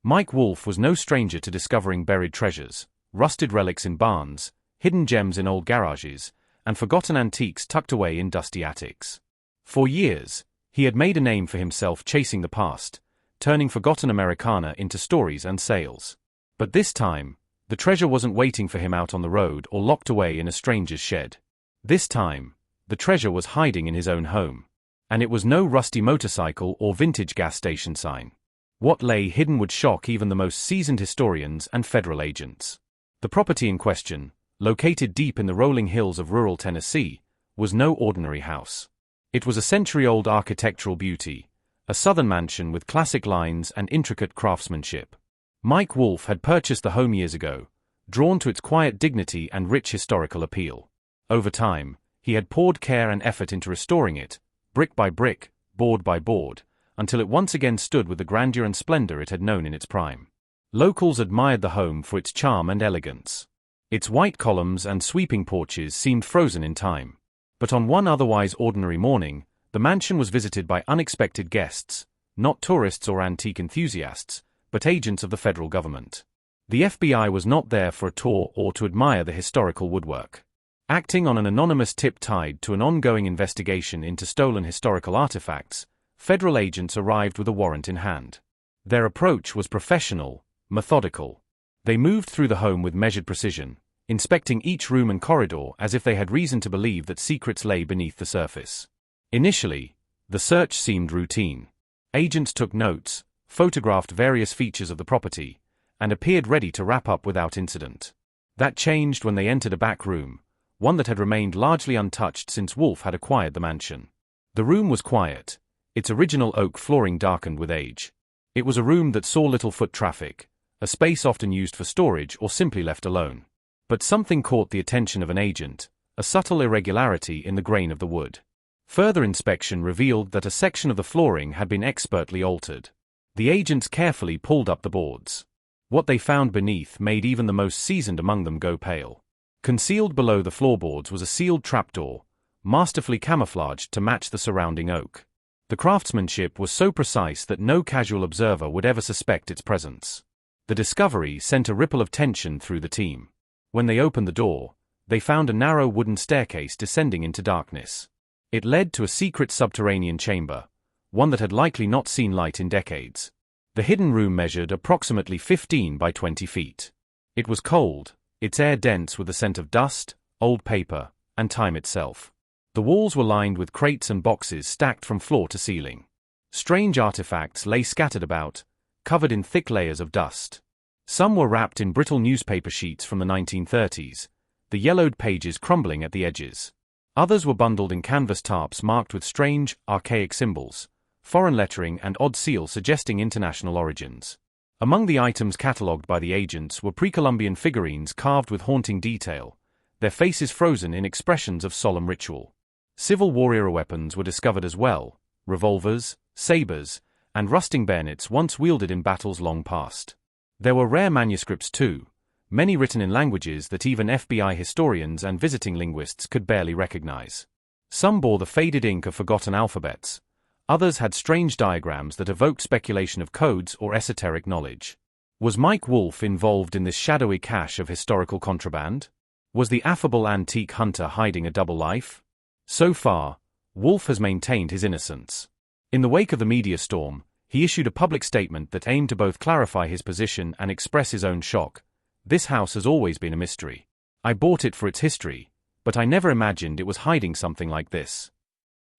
Mike Wolfe was no stranger to discovering buried treasures, rusted relics in barns, hidden gems in old garages, and forgotten antiques tucked away in dusty attics. For years, he had made a name for himself chasing the past, turning forgotten Americana into stories and sales. But this time, the treasure wasn't waiting for him out on the road or locked away in a stranger's shed. This time, the treasure was hiding in his own home. And it was no rusty motorcycle or vintage gas station sign. What lay hidden would shock even the most seasoned historians and federal agents. The property in question, located deep in the rolling hills of rural Tennessee, was no ordinary house. It was a century-old architectural beauty, a southern mansion with classic lines and intricate craftsmanship. Mike Wolfe had purchased the home years ago, drawn to its quiet dignity and rich historical appeal. Over time, he had poured care and effort into restoring it, brick by brick, board by board, until it once again stood with the grandeur and splendor it had known in its prime. Locals admired the home for its charm and elegance. Its white columns and sweeping porches seemed frozen in time. But on one otherwise ordinary morning, the mansion was visited by unexpected guests, not tourists or antique enthusiasts, but agents of the federal government. The FBI was not there for a tour or to admire the historical woodwork. Acting on an anonymous tip tied to an ongoing investigation into stolen historical artifacts, federal agents arrived with a warrant in hand. Their approach was professional, methodical. They moved through the home with measured precision, inspecting each room and corridor as if they had reason to believe that secrets lay beneath the surface. Initially, the search seemed routine. Agents took notes, photographed various features of the property, and appeared ready to wrap up without incident. That changed when they entered a back room, one that had remained largely untouched since Wolfe had acquired the mansion. The room was quiet, its original oak flooring darkened with age. It was a room that saw little foot traffic, a space often used for storage or simply left alone. But something caught the attention of an agent, a subtle irregularity in the grain of the wood. Further inspection revealed that a section of the flooring had been expertly altered. The agents carefully pulled up the boards. What they found beneath made even the most seasoned among them go pale. Concealed below the floorboards was a sealed trapdoor, masterfully camouflaged to match the surrounding oak. The craftsmanship was so precise that no casual observer would ever suspect its presence. The discovery sent a ripple of tension through the team. When they opened the door, they found a narrow wooden staircase descending into darkness. It led to a secret subterranean chamber, one that had likely not seen light in decades. The hidden room measured approximately 15 by 20 feet. It was cold, its air dense with the scent of dust, old paper, and time itself. The walls were lined with crates and boxes stacked from floor to ceiling. Strange artifacts lay scattered about, covered in thick layers of dust. Some were wrapped in brittle newspaper sheets from the 1930s, the yellowed pages crumbling at the edges. Others were bundled in canvas tarps marked with strange, archaic symbols, foreign lettering and odd seals suggesting international origins. Among the items catalogued by the agents were pre-Columbian figurines carved with haunting detail, their faces frozen in expressions of solemn ritual. Civil War-era weapons were discovered as well, revolvers, sabers, and rusting bayonets once wielded in battles long past. There were rare manuscripts too, many written in languages that even FBI historians and visiting linguists could barely recognize. Some bore the faded ink of forgotten alphabets. Others had strange diagrams that evoked speculation of codes or esoteric knowledge. Was Mike Wolfe involved in this shadowy cache of historical contraband? Was the affable antique hunter hiding a double life? So far, Wolfe has maintained his innocence. In the wake of the media storm, he issued a public statement that aimed to both clarify his position and express his own shock. "This house has always been a mystery. I bought it for its history, but I never imagined it was hiding something like this."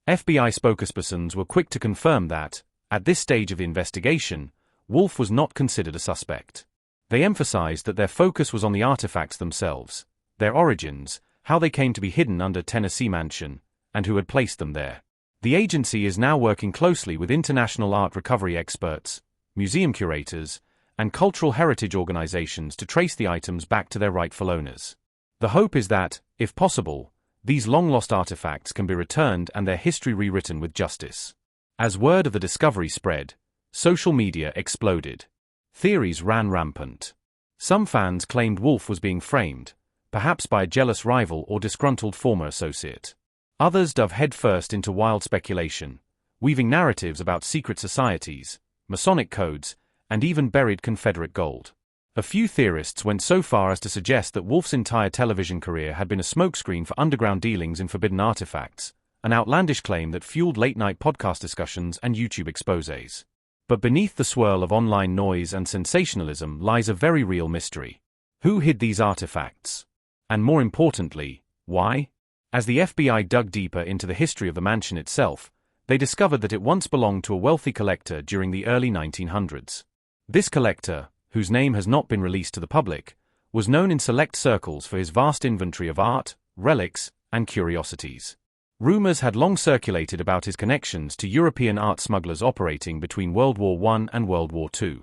FBI spokespersons were quick to confirm that, at this stage of the investigation, Wolfe was not considered a suspect. They emphasized that their focus was on the artifacts themselves, their origins, how they came to be hidden under Tennessee Mansion, and who had placed them there. The agency is now working closely with international art recovery experts, museum curators, and cultural heritage organizations to trace the items back to their rightful owners. The hope is that, if possible, these long-lost artifacts can be returned and their history rewritten with justice. As word of the discovery spread, social media exploded. Theories ran rampant. Some fans claimed Wolfe was being framed, perhaps by a jealous rival or disgruntled former associate. Others dove headfirst into wild speculation, weaving narratives about secret societies, Masonic codes, and even buried Confederate gold. A few theorists went so far as to suggest that Wolfe's entire television career had been a smokescreen for underground dealings in forbidden artifacts, an outlandish claim that fueled late-night podcast discussions and YouTube exposés. But beneath the swirl of online noise and sensationalism lies a very real mystery. Who hid these artifacts? And more importantly, why? As the FBI dug deeper into the history of the mansion itself, they discovered that it once belonged to a wealthy collector during the early 1900s. This collector, whose name has not been released to the public, was known in select circles for his vast inventory of art, relics, and curiosities. Rumors had long circulated about his connections to European art smugglers operating between World War I and World War II.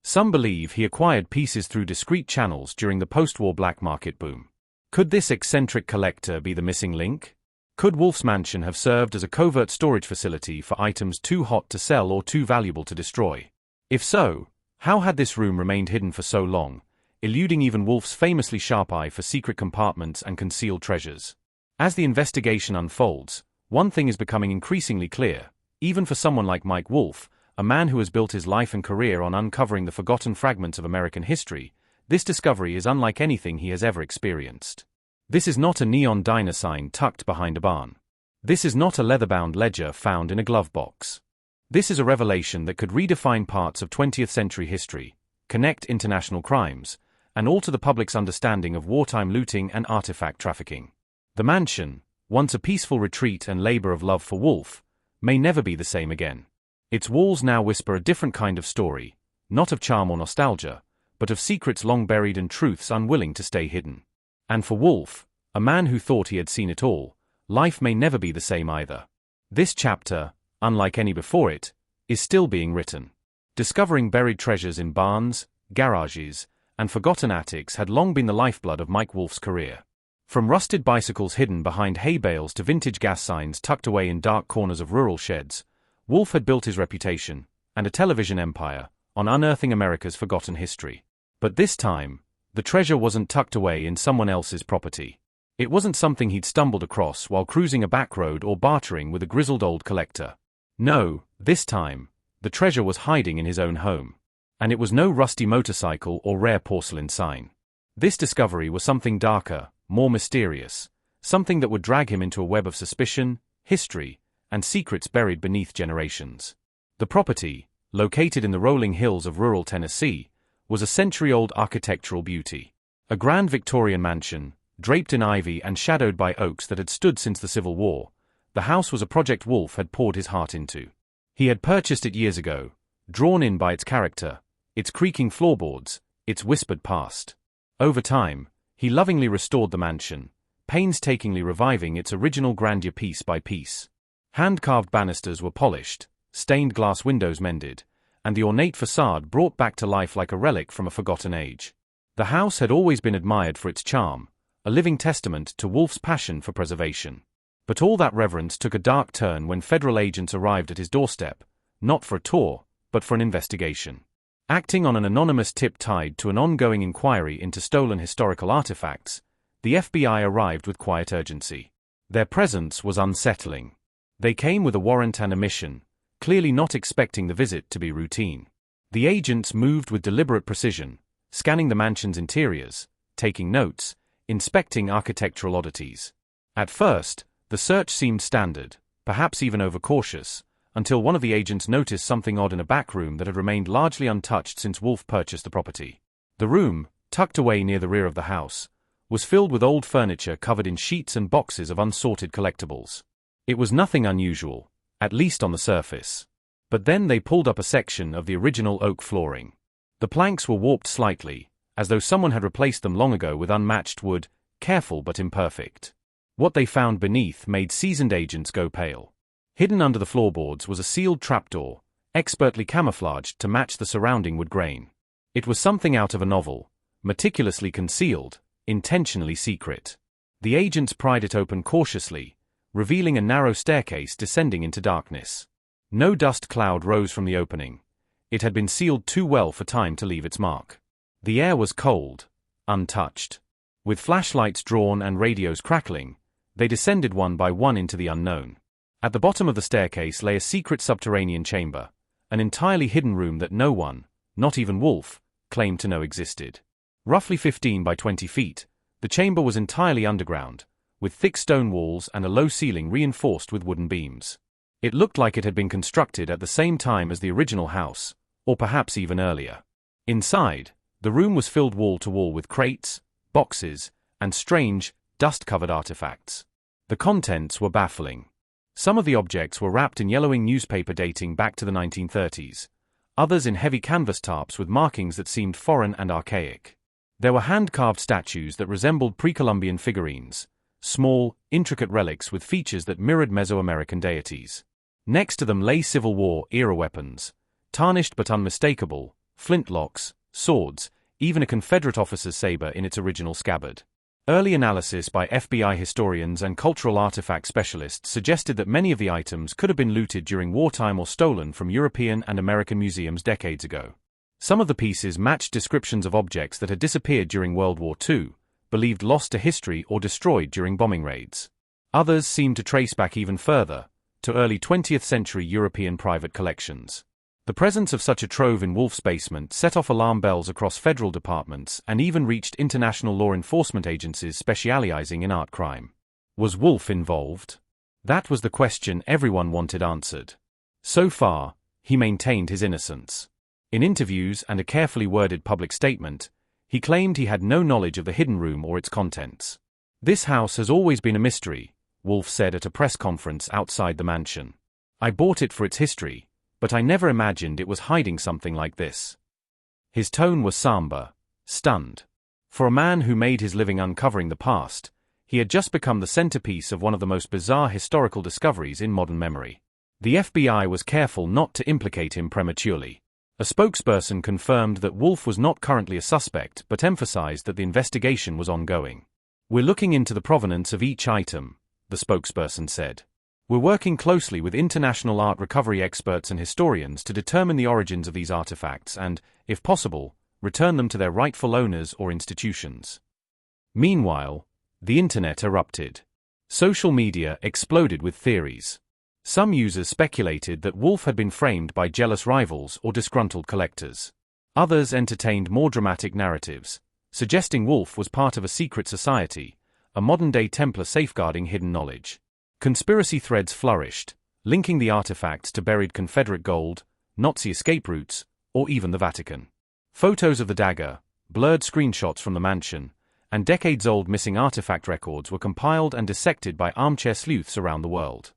Some believe he acquired pieces through discreet channels during the post-war black market boom. Could this eccentric collector be the missing link? Could Wolfe's mansion have served as a covert storage facility for items too hot to sell or too valuable to destroy? If so, how had this room remained hidden for so long, eluding even Wolfe's famously sharp eye for secret compartments and concealed treasures? As the investigation unfolds, one thing is becoming increasingly clear, even for someone like Mike Wolfe, a man who has built his life and career on uncovering the forgotten fragments of American history. This discovery is unlike anything he has ever experienced. This is not a neon diner sign tucked behind a barn. This is not a leather-bound ledger found in a glove box. This is a revelation that could redefine parts of 20th century history, connect international crimes, and alter the public's understanding of wartime looting and artifact trafficking. The mansion, once a peaceful retreat and labor of love for Wolfe, may never be the same again. Its walls now whisper a different kind of story, not of charm or nostalgia, but of secrets long buried and truths unwilling to stay hidden. And for Wolfe, a man who thought he had seen it all, life may never be the same either. This chapter, unlike any before it, is still being written. Discovering buried treasures in barns, garages, and forgotten attics had long been the lifeblood of Mike Wolfe's career. From rusted bicycles hidden behind hay bales to vintage gas signs tucked away in dark corners of rural sheds, Wolfe had built his reputation, and a television empire, on unearthing America's forgotten history. But this time, the treasure wasn't tucked away in someone else's property. It wasn't something he'd stumbled across while cruising a back road or bartering with a grizzled old collector. No, this time, the treasure was hiding in his own home. And it was no rusty motorcycle or rare porcelain sign. This discovery was something darker, more mysterious, something that would drag him into a web of suspicion, history, and secrets buried beneath generations. The property, located in the rolling hills of rural Tennessee, was a century-old architectural beauty. A grand Victorian mansion, draped in ivy and shadowed by oaks that had stood since the Civil War, the house was a project Wolfe had poured his heart into. He had purchased it years ago, drawn in by its character, its creaking floorboards, its whispered past. Over time, he lovingly restored the mansion, painstakingly reviving its original grandeur piece by piece. Hand-carved banisters were polished, stained glass windows mended, and the ornate facade brought back to life like a relic from a forgotten age. The house had always been admired for its charm, a living testament to Wolfe's passion for preservation. But all that reverence took a dark turn when federal agents arrived at his doorstep, not for a tour, but for an investigation. Acting on an anonymous tip tied to an ongoing inquiry into stolen historical artifacts, the FBI arrived with quiet urgency. Their presence was unsettling. They came with a warrant and a mission, clearly not expecting the visit to be routine. The agents moved with deliberate precision, scanning the mansion's interiors, taking notes, inspecting architectural oddities. At first, the search seemed standard, perhaps even overcautious, until one of the agents noticed something odd in a back room that had remained largely untouched since Wolfe purchased the property. The room, tucked away near the rear of the house, was filled with old furniture covered in sheets and boxes of unsorted collectibles. It was nothing unusual, at least on the surface. But then they pulled up a section of the original oak flooring. The planks were warped slightly, as though someone had replaced them long ago with unmatched wood, careful but imperfect. What they found beneath made seasoned agents go pale. Hidden under the floorboards was a sealed trapdoor, expertly camouflaged to match the surrounding wood grain. It was something out of a novel, meticulously concealed, intentionally secret. The agents pried it open cautiously, revealing a narrow staircase descending into darkness. No dust cloud rose from the opening. It had been sealed too well for time to leave its mark. The air was cold, untouched. With flashlights drawn and radios crackling, they descended one by one into the unknown. At the bottom of the staircase lay a secret subterranean chamber, an entirely hidden room that no one, not even Wolfe, claimed to know existed. Roughly 15 by 20 feet, the chamber was entirely underground, with thick stone walls and a low ceiling reinforced with wooden beams. It looked like it had been constructed at the same time as the original house, or perhaps even earlier. Inside, the room was filled wall to wall with crates, boxes, and strange, dust-covered artifacts. The contents were baffling. Some of the objects were wrapped in yellowing newspaper dating back to the 1930s, others in heavy canvas tarps with markings that seemed foreign and archaic. There were hand-carved statues that resembled pre-Columbian figurines, small, intricate relics with features that mirrored Mesoamerican deities. Next to them lay Civil War-era weapons, tarnished but unmistakable, flintlocks, swords, even a Confederate officer's saber in its original scabbard. Early analysis by FBI historians and cultural artifact specialists suggested that many of the items could have been looted during wartime or stolen from European and American museums decades ago. Some of the pieces matched descriptions of objects that had disappeared during World War II, believed lost to history or destroyed during bombing raids. Others seemed to trace back even further, to early 20th century European private collections. The presence of such a trove in Wolfe's basement set off alarm bells across federal departments and even reached international law enforcement agencies specializing in art crime. Was Wolfe involved? That was the question everyone wanted answered. So far, he maintained his innocence. In interviews and a carefully worded public statement, he claimed he had no knowledge of the hidden room or its contents. "This house has always been a mystery," Wolfe said at a press conference outside the mansion. "I bought it for its history, but I never imagined it was hiding something like this." His tone was somber, stunned. For a man who made his living uncovering the past, he had just become the centerpiece of one of the most bizarre historical discoveries in modern memory. The FBI was careful not to implicate him prematurely. A spokesperson confirmed that Wolfe was not currently a suspect but emphasized that the investigation was ongoing. "We're looking into the provenance of each item," the spokesperson said. "We're working closely with international art recovery experts and historians to determine the origins of these artifacts and, if possible, return them to their rightful owners or institutions." Meanwhile, the internet erupted. Social media exploded with theories. Some users speculated that Wolfe had been framed by jealous rivals or disgruntled collectors. Others entertained more dramatic narratives, suggesting Wolfe was part of a secret society, a modern-day Templar safeguarding hidden knowledge. Conspiracy threads flourished, linking the artifacts to buried Confederate gold, Nazi escape routes, or even the Vatican. Photos of the dagger, blurred screenshots from the mansion, and decades-old missing artifact records were compiled and dissected by armchair sleuths around the world.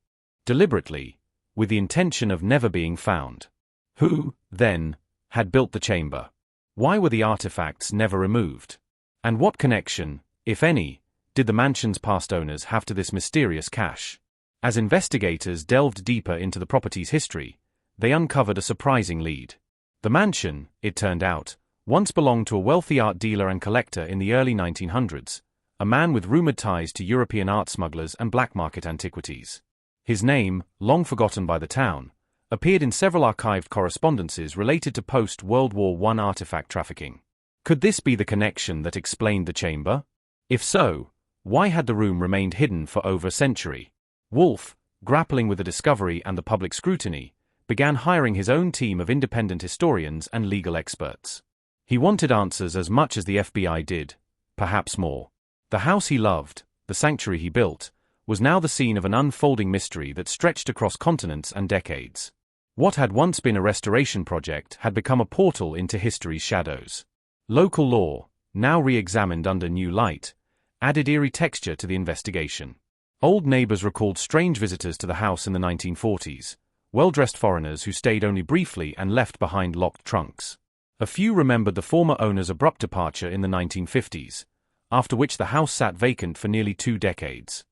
Deliberately, with the intention of never being found. Who, then, had built the chamber? Why were the artifacts never removed? And what connection, if any, did the mansion's past owners have to this mysterious cache? As investigators delved deeper into the property's history, they uncovered a surprising lead. The mansion, it turned out, once belonged to a wealthy art dealer and collector in the early 1900s, a man with rumored ties to European art smugglers and black market antiquities. His name, long forgotten by the town, appeared in several archived correspondences related to post-World War I artifact trafficking. Could this be the connection that explained the chamber? If so, why had the room remained hidden for over a century? Wolfe, grappling with the discovery and the public scrutiny, began hiring his own team of independent historians and legal experts. He wanted answers as much as the FBI did, perhaps more. The house he loved, the sanctuary he built, was now the scene of an unfolding mystery that stretched across continents and decades. What had once been a restoration project had become a portal into history's shadows. Local law, now re-examined under new light, added eerie texture to the investigation. Old neighbors recalled strange visitors to the house in the 1940s, well-dressed foreigners who stayed only briefly and left behind locked trunks. A few remembered the former owner's abrupt departure in the 1950s, after which the house sat vacant for nearly 2 decades.